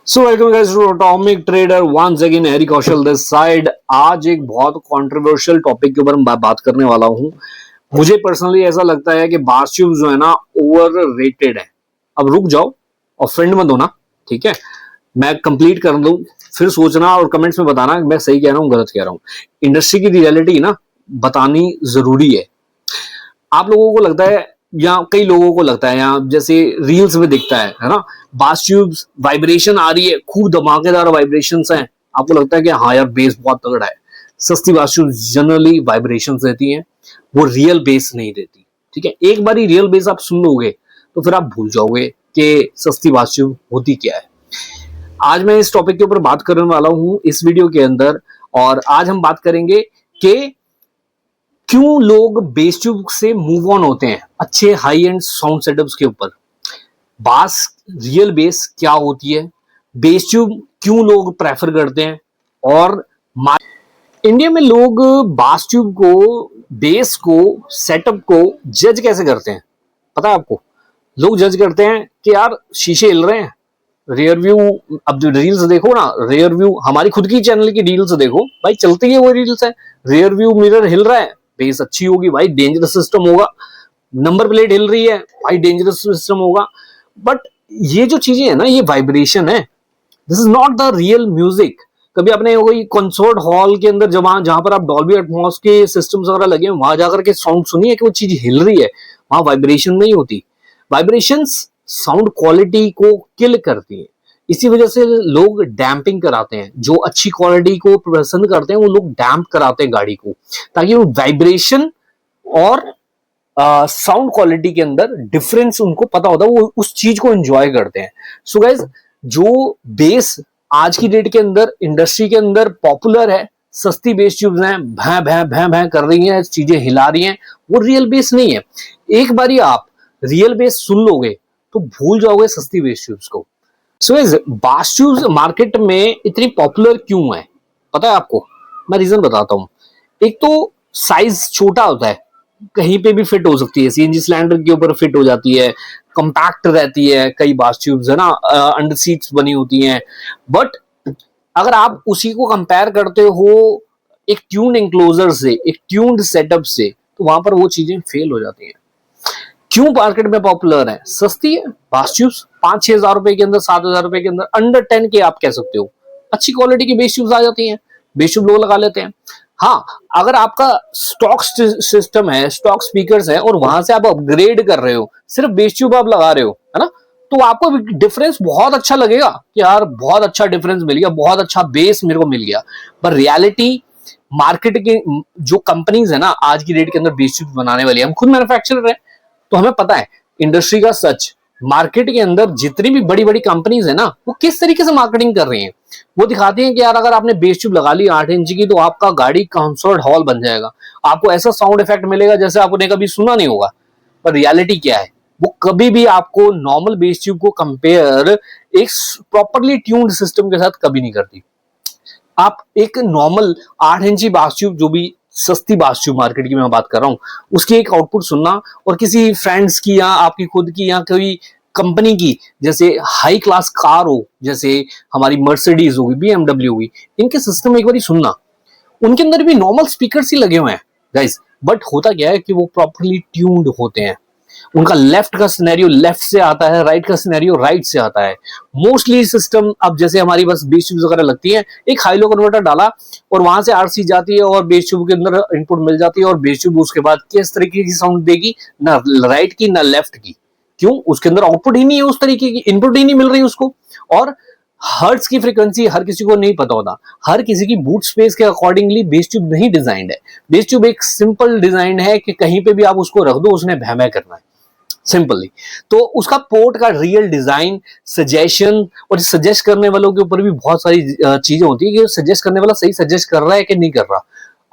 So welcome guys to atomic trader once again Hari Kaushal this side. आज एक बहुत controversial topic के ऊपर मैं बात करने वाला हूं। मुझे पर्सनली ऐसा लगता है कि बास ट्यूब जो है ना ओवर रेटेड है। अब रुक जाओ और फ्रेंड मत होना, ठीक है? मैं कंप्लीट कर दूं फिर सोचना और कमेंट्स में बताना मैं सही कह रहा हूं गलत कह रहा हूं। इंडस्ट्री की रियलिटी ना बतानी जरूरी है। आप लोगों को लगता है या कई लोगों को लगता है या जैसे रील्स में दिखता है ना, बास ट्यूब्स वाइब्रेशन आ रही है, खूब धमाकेदार वाइब्रेशंस हैं, आपको लगता है कि हाँ यार बेस बहुत तगड़ा है। सस्ती बास ट्यूब्स जनरली वाइब्रेशंस देती हैं, वो रियल बेस नहीं देती। ठीक है, एक बार ही रियल बेस आप सुन लोगे तो फिर आप भूल जाओगे कि सस्ती बास ट्यूब होती क्या है। आज मैं इस टॉपिक के ऊपर बात करने वाला हूं इस वीडियो के अंदर, और आज हम बात करेंगे कि क्यों लोग बेस ट्यूब से मूव ऑन होते हैं अच्छे हाई एंड साउंड सेटअप्स के ऊपर। बास रियल बेस क्या होती है, बेस ट्यूब क्यों लोग प्रेफर करते हैं, और इंडिया में लोग बास ट्यूब को, बेस को, सेटअप को जज कैसे करते हैं पता है आपको? लोग जज करते हैं कि यार शीशे हिल रहे हैं, रियर व्यू, अब जो रील्स देखो ना, रियर व्यू हमारी खुद की चैनल की रील्स देखो भाई, चलती है वो रील्स है, रियर व्यू मिरर हिल रहा है, बेस अच्छी होगी भाई, डेंजरस सिस्टम होगा। नंबर प्लेट हिल रही है भाई, डेंजरस सिस्टम होगा। बट ये जो चीजें है ना, ये वाइब्रेशन है, this is not the real music. कभी आपने कोई कंसर्ट हॉल के अंदर जहां पर आप डॉल्बी एटमॉस के सिस्टम्स वगैरह लगे हैं वहां जाकर के साउंड सुनिए कि वो चीज हिल रही है? वहां वाइब्रेशन नहीं होती। वाइब्रेशंस साउंड क्वालिटी को किल करती है। इसी वजह से लोग डैम्पिंग कराते हैं, जो अच्छी क्वालिटी को पसंद करते हैं वो लोग डैम्प कराते हैं गाड़ी को, ताकि वो वाइब्रेशन और साउंड क्वालिटी के अंदर डिफरेंस उनको पता होता है, वो उस चीज को एंजॉय करते हैं। सो गाइज, जो बेस आज की डेट के अंदर इंडस्ट्री के अंदर पॉपुलर है, सस्ती बेस ट्यूब्स हैं, भैं भैं भैं भैं कर रही हैं, चीजें हिला रही हैं, वो रियल बेस नहीं है। एक बारी आप रियल बेस सुन लोगे तो भूल जाओगे सस्ती बेस ट्यूब्स को। सो गाइज, बास ट्यूब्स मार्केट में इतनी पॉपुलर क्यों है पता है आपको? मैं रीजन बताता हूँ। एक तो साइज छोटा होता है, कहीं पे भी फिट हो सकती है, सीएनजी सिलेंडर के ऊपर फिट हो जाती है, कंपैक्ट रहती है, कई बास ट्यूब्स है ना अंडर सीट्स बनी होती हैं। बट अगर आप उसी को कंपेयर करते हो एक ट्यून्ड एंक्लोजर से, एक ट्यून्ड सेटअप से, तो वहां पर वो चीजें फेल हो जाती हैं। क्यों मार्केट में पॉपुलर है? सस्ती है बास ट्यूब्स, 5-6 हजार रुपए के अंदर, 7 हजार रुपए के अंदर, अंडर 10 के आप कह सकते हो, अच्छी क्वालिटी की बेस ट्यूब्स आ जाती हैं, बेस ट्यूब लोग लगा लेते हैं। हाँ, अगर आपका स्टॉक सिस्टम है, स्टॉक स्पीकर्स है, और वहां से आप अपग्रेड कर रहे हो, सिर्फ बेस ट्यूब आप लगा रहे हो, है ना, तो आपको डिफरेंस बहुत अच्छा लगेगा कि यार बहुत अच्छा डिफरेंस मिल गया, बहुत अच्छा बेस मेरे को मिल गया। पर रियलिटी, मार्केट के जो कंपनीज है ना आज की डेट के अंदर बेस ट्यूब बनाने वाली है, हम खुद मैन्युफैक्चरर है तो हमें पता है इंडस्ट्री का सच। मार्केट के अंदर जितनी भी बड़ी बड़ी कंपनीज है ना, वो किस तरीके से मार्केटिंग कर रही हैं। वो दिखाती हैं कि यार अगर आपने बेस ट्यूब लगा ली 8 इंच की तो आपका गाड़ी कंसर्ट हॉल बन जाएगा, आपको ऐसा साउंड इफेक्ट मिलेगा जैसे आपने कभी सुना नहीं होगा। पर रियलिटी क्या है? वो कभी भी आपको नॉर्मल बेस ट्यूब को कंपेयर एक प्रॉपरली ट्यून्ड सिस्टम के साथ कभी नहीं करती। आप एक नॉर्मल 8 इंची बास ट्यूब, जो भी सस्ती बास ट्यूब मार्केट की मैं बात कर रहा हूं, उसकी एक आउटपुट सुनना, और किसी फ्रेंड्स की या आपकी खुद की या कोई कंपनी की, जैसे हाई क्लास कार हो, जैसे हमारी मर्सिडीज होगी, बीएमडब्ल्यू होगी, इनके सिस्टम एक बार सुनना, उनके अंदर भी नॉर्मल स्पीकर्स ही लगे हुए हैं गाइस। बट होता क्या है कि वो प्रॉपरली ट्यून्ड होते हैं। उनका लेफ्ट का सिनेरियो लेफ्ट से आता है, राइट का सिनेरियो राइट से आता है। मोस्टली सिस्टम, अब जैसे हमारी बस बेस ट्यूब वगैरह लगती है, एक हाई लो कन्वर्टर डाला और वहां से आरसी जाती है और बेस ट्यूब के अंदर इनपुट मिल जाती है, और बेस ट्यूब उसके बाद किस तरीके की साउंड देगी, ना राइट की ना लेफ्ट की। क्यों? उसके अंदर आउटपुट ही नहीं है, उस तरीके की इनपुट ही नहीं मिल रही उसको। और हर्ट्ज की फ्रीक्वेंसी हर किसी को नहीं पता होता, हर किसी की बूट स्पेस के अकॉर्डिंगली बेस ट्यूब नहीं डिजाइंड है। बेस ट्यूब एक सिंपल डिजाइन है कि कहीं पे भी आप उसको रख दो, उसने भैं भैं करना है सिंपली। तो उसका पोर्ट का रियल डिजाइन, सजेशन, और सजेस्ट करने वालों के ऊपर भी बहुत सारी चीजें होती है कि सजेस्ट करने वाला सही सजेस्ट कर रहा है कि नहीं कर रहा।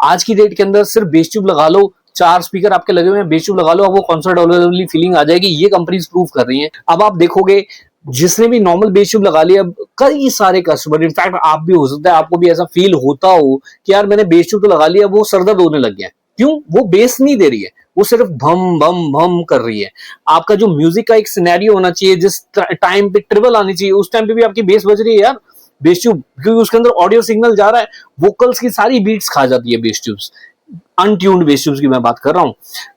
आज की डेट के अंदर सिर्फ बेस ट्यूब लगा लो, 4 स्पीकर आपके लगे हुए हैं, बेस ट्यूब लगा लो, अब वो कॉन्सर्ट वाली फीलिंग आ जाएगी, ये कंपनीज प्रूव कर रही हैं। अब आप देखोगे जिसने भी नॉर्मल बेस ट्यूब लगा लिया, कई सारे कस्टमर, इनफैक्ट आप भी हो सकता है, आपको भी ऐसा फील होता हो कि यार मैंने बेस ट्यूब तो लगा लिया, वो सर दर्द होने लग गया। क्यों? वो बेस नहीं दे रही है, वो सिर्फ भम भम भम कर रही है। आपका जो म्यूजिक का एक सिनेरियो होना चाहिए, जिस टाइम पे ट्रिबल आनी चाहिए उस टाइम पे भी आपकी बेस बज रही है यार, बेस ट्यूब, क्योंकि उसके अंदर ऑडियो सिग्नल जा रहा है, वोकल्स की सारी बीट्स खा जाती है बेस ट्यूब्स, अनट्यून्ड बेस ट्यूब्स की मैं बात कर रहा हूं।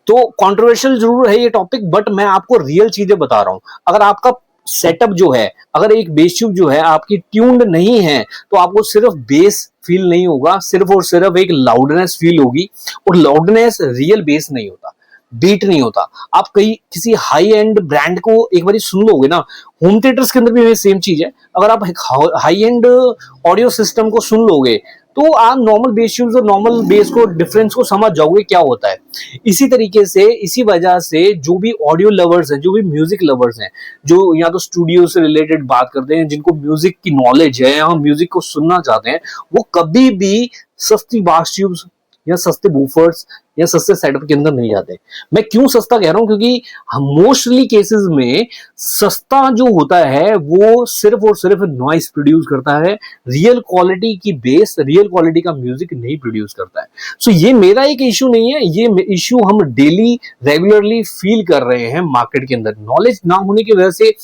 तो कंट्रोवर्शियल जरूर है ये टॉपिक, बट मैं आपको रियल चीजें बता रहा हूं। अगर आपका सेटअप जो है, अगर एक बेस ट्यूब जो है आपकी ट्यून्ड नहीं है, तो आपको सिर्फ बेस फील नहीं होगा, सिर्फ और सिर्फ एक लाउडनेस फील होगी, और लाउडनेस रियल बेस नहीं होता, बीट नहीं होता। आप कहीं किसी हाई एंड ब्रांड को एक बार सुन लोगे ना, होम थिएटर्स के अंदर भी सेम चीज है, अगर आप हाई एंड ऑडियो सिस्टम को सुन लोगे तो आप नॉर्मल बेस ट्यूब्स और नॉर्मल बेस को डिफरेंस को समझ जाओगे क्या होता है। इसी तरीके से, इसी वजह से जो भी ऑडियो लवर्स हैं, जो भी म्यूजिक लवर्स हैं, जो या तो स्टूडियो से रिलेटेड बात करते हैं, जिनको म्यूजिक की नॉलेज है या म्यूजिक को सुनना चाहते हैं, वो कभी भी सस्ती बास ट्यूब्स या सस्ते बूफर्स या सस्ते सेटअप के अंदर नहीं जाते। मैं क्यों सस्ता कह रहा हूं, क्योंकि मोस्टली केसेस में सस्ता जो होता है वो सिर्फ और सिर्फ नॉइस प्रोड्यूस करता है, रियल क्वालिटी की बेस, रियल क्वालिटी का म्यूजिक नहीं प्रोड्यूस करता है। सो ये मेरा एक इशू नहीं है, ये इशू हम डेली रेगुलरली फील कर रहे हैं मार्केट के अंदर। नॉलेज ना होने की वजह से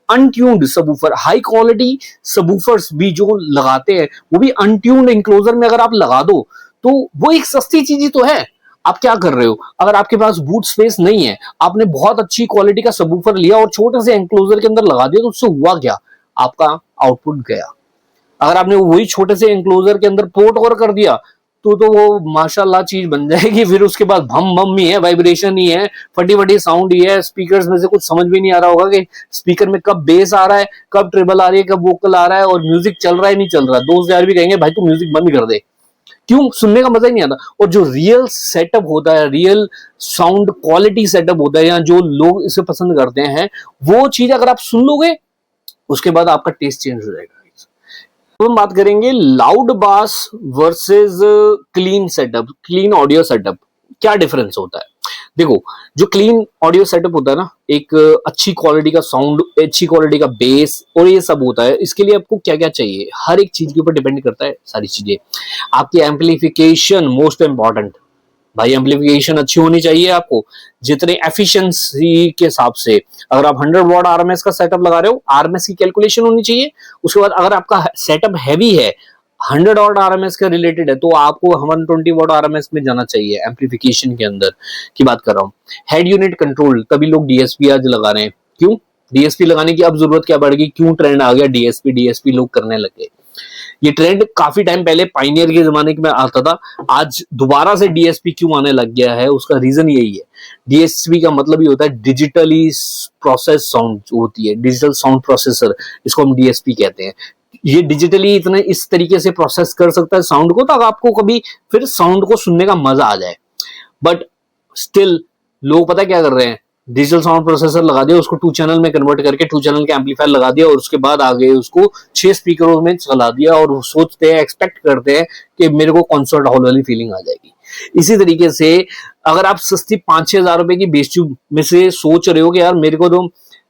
अनट्यून्ड सबवूफर, हाई क्वालिटी सबवूफर्स भी जो लगाते हैं, वो भी अनट्यून्ड इंक्लोजर में अगर आप लगा दो तो वो एक सस्ती चीज ही तो है। आप क्या कर रहे हो, अगर आपके पास बूट स्पेस नहीं है, आपने बहुत अच्छी क्वालिटी का सबवूफर लिया और छोटे से एंक्लोजर के अंदर लगा दिया, तो उससे हुआ क्या, आपका आउटपुट गया। अगर आपने वही छोटे से एंक्लोजर के अंदर पोर्ट और कर दिया तो वो माशाल्लाह चीज बन जाएगी। फिर उसके बाद भम भम ही है, वाइब्रेशन ही है, फटी फटी साउंड ही है, स्पीकर्स में से कुछ समझ भी नहीं आ रहा होगा कि स्पीकर में कब बेस आ रहा है, कब ट्रिबल आ रही है, कब वोकल आ रहा है, और म्यूजिक चल रहा है नहीं चल रहा है। दोस्त यार भी कहेंगे भाई तू म्यूजिक बंद कर दे, क्यों, सुनने का मजा ही नहीं आता। और जो रियल सेटअप होता है, रियल साउंड क्वालिटी सेटअप होता है, या जो लोग इसे पसंद करते हैं, वो चीज अगर आप सुन लोगे उसके बाद आपका टेस्ट चेंज हो जाएगा। तो हम बात करेंगे लाउड बास versus clean setup, clean audio setup, क्या डिफरेंस होता है। देखो, जो क्लीन ऑडियो सेटअप होता है ना, एक अच्छी क्वालिटी का साउंड, अच्छी क्वालिटी का बेस और ये सब होता है, इसके लिए आपको क्या क्या चाहिए, हर एक चीज के ऊपर डिपेंड करता है सारी चीजें। आपकी एम्पलीफिकेशन मोस्ट इंपॉर्टेंट, भाई एम्पलीफिकेशन अच्छी होनी चाहिए आपको, जितने एफिशिएंसी के हिसाब से। अगर आप 100 वॉट आरएमएस का सेटअप लगा रहे हो, आरएमएस की कैलकुलेशन होनी चाहिए। उसके बाद अगर आपका सेटअप हैवी है, 100 वॉट आरएमएस का रिलेटेड है, तो आपको 120 वॉट आरएमएस में जाना चाहिए एम्पलीफिकेशन के अंदर की बात कर रहा हूँ। हेड यूनिट कंट्रोल, तभी लोग डीएसपी आज लगा रहे हैं। क्यों डीएसपी लगाने की अब जरूरत क्या पड़ गई, क्यों ट्रेंड आ गया डीएसपी डीएसपी लोग करने लगे। ये ट्रेंड काफी टाइम पहले पाइनियर के जमाने में आता था, आज दोबारा से डीएसपी क्यों आने लग गया है, उसका रीजन यही है। डीएसपी का मतलब ही होता है डिजिटली प्रोसेस साउंड होती है, डिजिटल साउंड प्रोसेसर, इसको हम डीएसपी कहते हैं। ये डिजिटली इतने इस तरीके से प्रोसेस कर सकता है साउंड को, तो आपको कभी फिर साउंड को सुनने का मजा आ जाए। बट स्टिल लोग पता क्या कर रहे हैं, डिजिटल साउंड प्रोसेसर लगा दिया, उसको 2 चैनल में कन्वर्ट करके 2 चैनल के एम्पलीफायर लगा दिया, और उसके बाद आगे उसको 6 स्पीकरों में चला दिया, और सोचते हैं, एक्सपेक्ट करते हैं कि मेरे को कॉन्सर्ट हॉल वाली फीलिंग आ जाएगी। इसी तरीके से अगर आप सस्ती 5-6 हजार रुपए की बेस ट्यूब में से सोच रहे हो कि यार मेरे को तो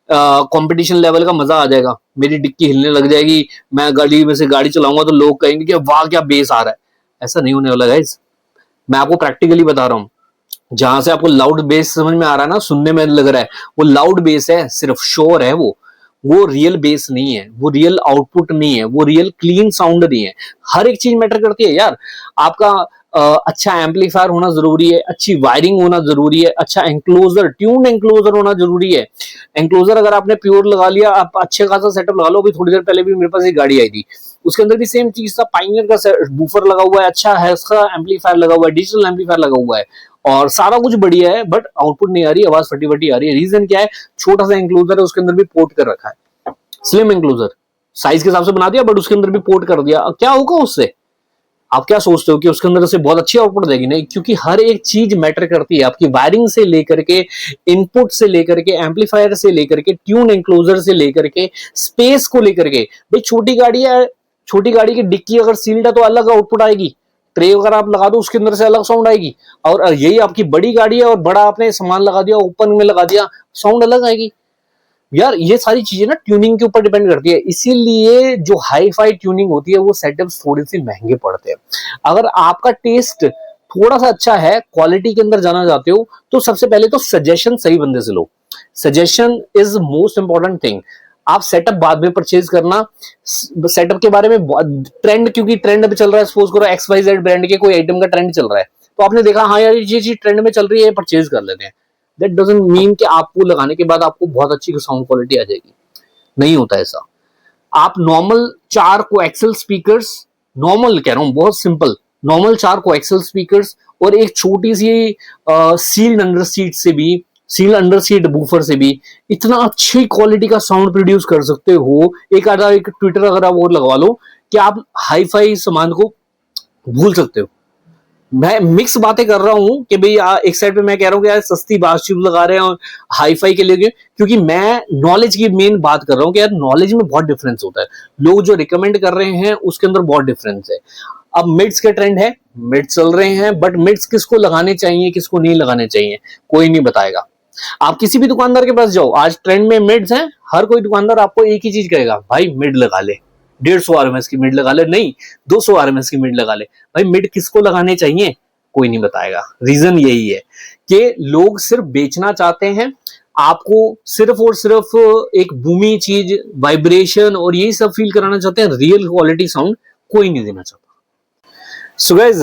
कंपटीशन लेवल का मजा आ जाएगा, मेरी डिक्की हिलने लग जाएगी, मैं गाड़ी में से गाड़ी चलाऊंगा तो लोग कहेंगे कि वाह क्या बेस आ रहा है, ऐसा नहीं होने वाला गाइस। मैं आपको प्रैक्टिकली बता रहा हूँ, जहां से आपको लाउड बेस समझ में आ रहा है ना, सुनने में लग रहा है वो लाउड बेस है, सिर्फ शोर है, वो रियल बेस नहीं है, वो रियल आउटपुट नहीं है, वो रियल क्लीन साउंड नहीं है। हर एक चीज मैटर करती है यार। आपका अच्छा एम्पलीफायर होना जरूरी है, अच्छी वायरिंग होना जरूरी है, अच्छा एंक्लोजर, ट्यून एंक्लोजर होना जरूरी है। एंक्लोजर अगर आपने प्योर लगा लिया, आप अच्छे खासा सेटअप लगा लो। अभी थोड़ी देर पहले भी मेरे पास एक गाड़ी आई थी, उसके अंदर भी सेम चीज था, पाइनियर का बूफर लगा हुआ है, अच्छा है, उसका एम्पलीफायर लगा हुआ है, डिजिटल एम्पलीफायर लगा हुआ है, और सारा कुछ बढ़िया है, बट आउटपुट नहीं आ रही, आवाज फटी फटी आ रही है। रीजन क्या है, छोटा सा एंक्लोजर है, उसके अंदर भी पोर्ट कर रखा है, स्लिम एंक्लोजर, साइज के हिसाब से बना दिया, बट उसके अंदर भी पोर्ट कर दिया। क्या होगा उससे, आप क्या सोचते हो कि उसके अंदर से बहुत अच्छी आउटपुट देगी? नहीं, क्योंकि हर एक चीज मैटर करती है, आपकी वायरिंग से लेकर के, इनपुट से लेकर के, एम्पलीफायर से लेकर के, ट्यून एंक्लोजर से लेकर के, स्पेस को लेकर के। भाई छोटी गाड़ी है, छोटी गाड़ी की डिक्की अगर सील्ड है तो अलग आउटपुट आएगी, ट्रे अगर आप लगा दो उसके अंदर से अलग साउंड आएगी, और यही आपकी बड़ी गाड़ी है और बड़ा आपने सामान लगा दिया, ओपन में लगा दिया, साउंड अलग आएगी। यार ये सारी चीजें ना ट्यूनिंग के ऊपर डिपेंड करती है, इसीलिए जो हाई फाई ट्यूनिंग होती है वो सेटअप्स थोड़े से महंगे पड़ते हैं। अगर आपका टेस्ट थोड़ा सा अच्छा है, क्वालिटी के अंदर जाना चाहते हो, तो सबसे पहले तो सजेशन सही बंदे से लो। Suggestion is most important thing. आप सेटअप बाद में परचेज करना, सेटअप के बारे में ट्रेंड, क्योंकि ट्रेंड अभी चल रहा है, सपोज करो XYZ ब्रांड के कोई आइटम का ट्रेंड चल रहा है, तो आपने देखा हाँ यार ये चीज ट्रेंड में चल रही है, परचेज कर लेते हैं। दैट डजंट मीन कि आपको लगाने के बाद आपको बहुत अच्छी साउंड क्वालिटी आ जाएगी, नहीं होता ऐसा। आप नॉर्मल 4 कोएक्सियल स्पीकर्स, नॉर्मल कह रहा हूं, बहुत सिंपल, नॉर्मल 4 कोएक्सियल स्पीकर्स और एक छोटी सी सील्ड अंडर सीट से भी, सील्ड अंडर सीट बूफर से भी इतना अच्छी क्वालिटी का साउंड प्रोड्यूस कर सकते हो। एक आधा एक ट्विटर अगर आप और लगवा लो कि आप हाई फाई सामान को भूल सकते हो। मैं मिक्स बातें कर रहा हूं कि भाई एक साइड पे मैं कह रहा हूं कि यार सस्ती बास ट्यूब लगा रहे हैं और हाई फाई के लिए, क्योंकि मैं नॉलेज की मेन बात कर रहा हूं कि यार नॉलेज में बहुत डिफरेंस होता है। लोग जो रिकमेंड कर रहे हैं उसके अंदर बहुत डिफरेंस है। अब मिड्स के ट्रेंड है, मिड्स चल रहे हैं, बट मिड्स किसको लगाने चाहिए किसको नहीं लगाने चाहिए कोई नहीं बताएगा। आप किसी भी दुकानदार के पास जाओ, आज ट्रेंड में मिड्स हैं, हर कोई दुकानदार आपको एक ही चीज कहेगा, भाई मिड लगा ले, 150 RMS की मिड लगा ले, नहीं 200 RMS की मिड लगा ले। भाई मिड किसको लगाने चाहिए कोई नहीं बताएगा। रीजन यही है कि लोग सिर्फ बेचना चाहते हैं, आपको सिर्फ और सिर्फ एक बूमी चीज, वाइब्रेशन और यही सब फील कराना चाहते हैं, रियल क्वालिटी साउंड कोई नहीं देना चाहता। सो गाइस,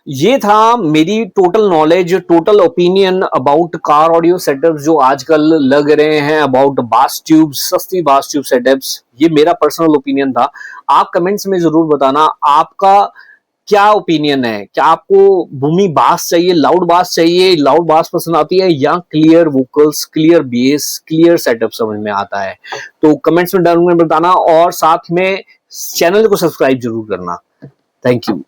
ये था मेरी total knowledge, total opinion about car audio setups जो आजकल लग रहे हैं, अबाउट बास ट्यूब्स, सस्ती बास ट्यूब सेटअप्स। ये मेरा पर्सनल ओपिनियन था। आप कमेंट्स में जरूर बताना आपका क्या ओपिनियन है। क्या आपको बूमी बास चाहिए, लाउड बास चाहिए, लाउड बास पसंद आती है, या clear vocals, clear base, clear setup समझ में आता है? तो कमेंट्स में डालूंगा बताना, और साथ में चैनल को सब्सक्राइब जरूर करना। Thank you.